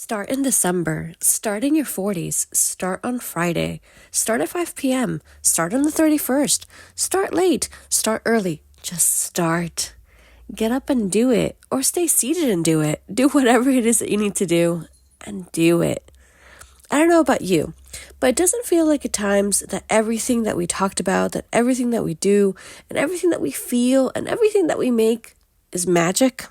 Start in December. Start in your 40s. Start on Friday. Start at 5 p.m. Start on the 31st. Start late. Start early. Just start. Get up and do it, or stay seated and do it. Do whatever it is that you need to do and do it. I don't know about you, but it doesn't feel like at times that everything that we talked about, that everything that we do, and everything that we feel, and everything that we make is magic.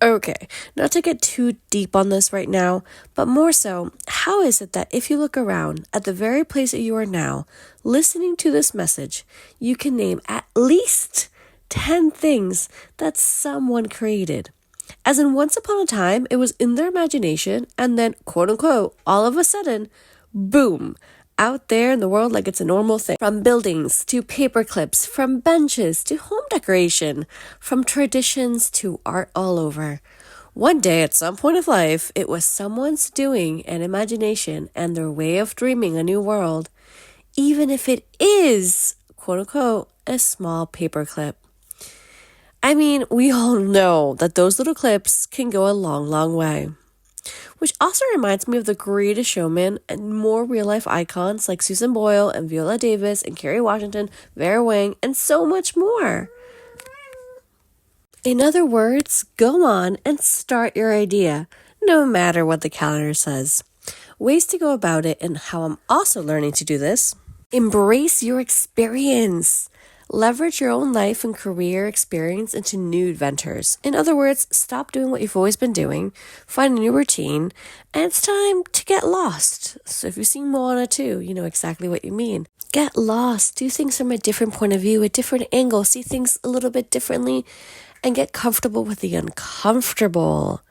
Okay, not to get too deep on this right now, but more so, how is it that if you look around at the very place that you are now, listening to this message, you can name at least 10 things that someone created? As in, once upon a time, it was in their imagination, and then, quote unquote, all of a sudden, boom, out there in the world like it's a normal thing. From buildings to paper clips, from benches to home decoration, from traditions to art all over. One day at some point of life, it was someone's doing and imagination and their way of dreaming a new world, even if it is, quote unquote, a small paper clip. I mean, we all know that those little clips can go a long, long way. Which also reminds me of The Greatest Showman and more real-life icons like Susan Boyle and Viola Davis and Kerry Washington, Vera Wang, and so much more. In other words, go on and start your idea, no matter what the calendar says. Ways to go about it and how I'm also learning to do this. Embrace your experience. Leverage your own life and career experience into new adventures. In other words, stop doing what you've always been doing, find a new routine, and it's time to get lost. So if you've seen Moana 2, you know exactly what you mean. Get lost, do things from a different point of view, a different angle, see things a little bit differently, and get comfortable with the uncomfortable.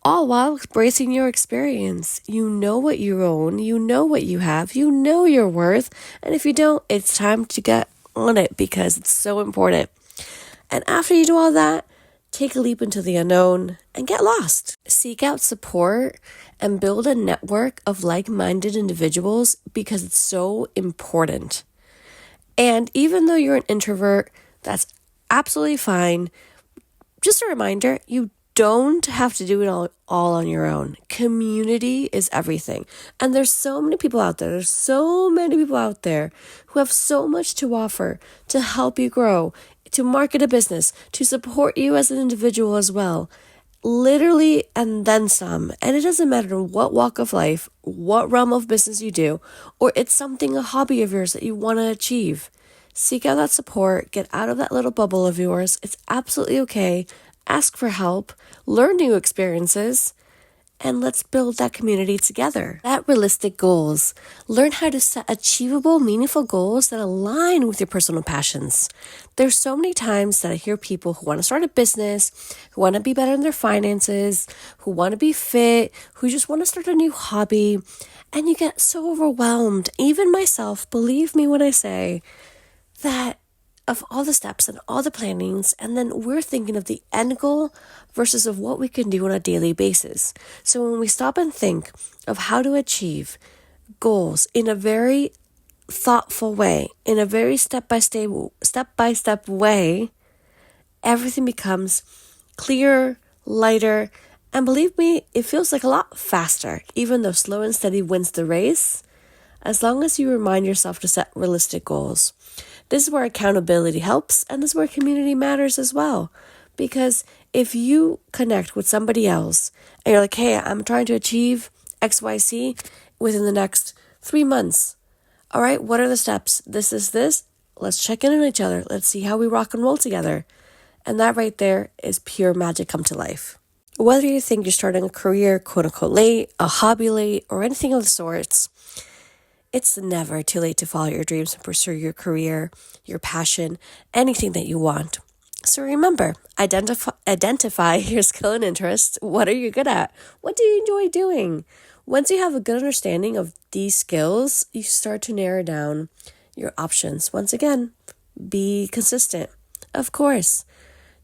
All while embracing your experience. You know what you own, you know what you have, you know your worth, and if you don't, it's time to get on it because it's so important. And after you do all that, take a leap into the unknown and get lost. Seek out support and build a network of like-minded individuals because it's so important. And even though you're an introvert, that's absolutely fine. Just a reminder, you don't have to do it all on your own. Community is everything. And there's so many people out there. There's so many people out there who have so much to offer to help you grow, to market a business, to support you as an individual as well. Literally, and then some. And it doesn't matter what walk of life, what realm of business you do, or it's something, a hobby of yours that you want to achieve. Seek out that support. Get out of that little bubble of yours. It's absolutely okay. Ask for help, learn new experiences, and let's build that community together. Set realistic goals. Learn how to set achievable, meaningful goals that align with your personal passions. There's so many times that I hear people who want to start a business, who want to be better in their finances, who want to be fit, who just want to start a new hobby, and you get so overwhelmed. Even myself, believe me when I say that of all the steps and all the plannings, and then we're thinking of the end goal versus of what we can do on a daily basis. So when we stop and think of how to achieve goals in a very thoughtful way, in a very step-by-step way, everything becomes clearer, lighter, and believe me, it feels like a lot faster, even though slow and steady wins the race, as long as you remind yourself to set realistic goals. This is where accountability helps, and this is where community matters as well. Because if you connect with somebody else, and you're like, hey, I'm trying to achieve XYZ within the next 3 months. All right, what are the steps? This is this. Let's check in on each other. Let's see how we rock and roll together. And that right there is pure magic come to life. Whether you think you're starting a career, quote unquote, late, a hobby late, or anything of the sorts, it's never too late to follow your dreams and pursue your career, your passion, anything that you want. So remember, identify your skill and interest. What are you good at? What do you enjoy doing? Once you have a good understanding of these skills, you start to narrow down your options. Once again, be consistent. Of course,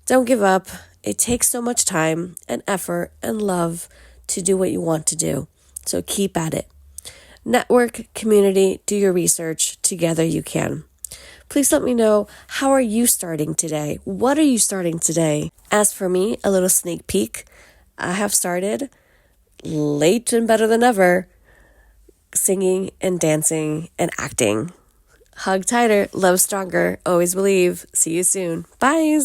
don't give up. It takes so much time and effort and love to do what you want to do. So keep at it. Network, community, do your research. Together you can. Please let me know, how are you starting today? What are you starting today? As for me, a little sneak peek. I have started late and better than ever, singing and dancing and acting. Hug tighter, love stronger, always believe. See you soon. Bye.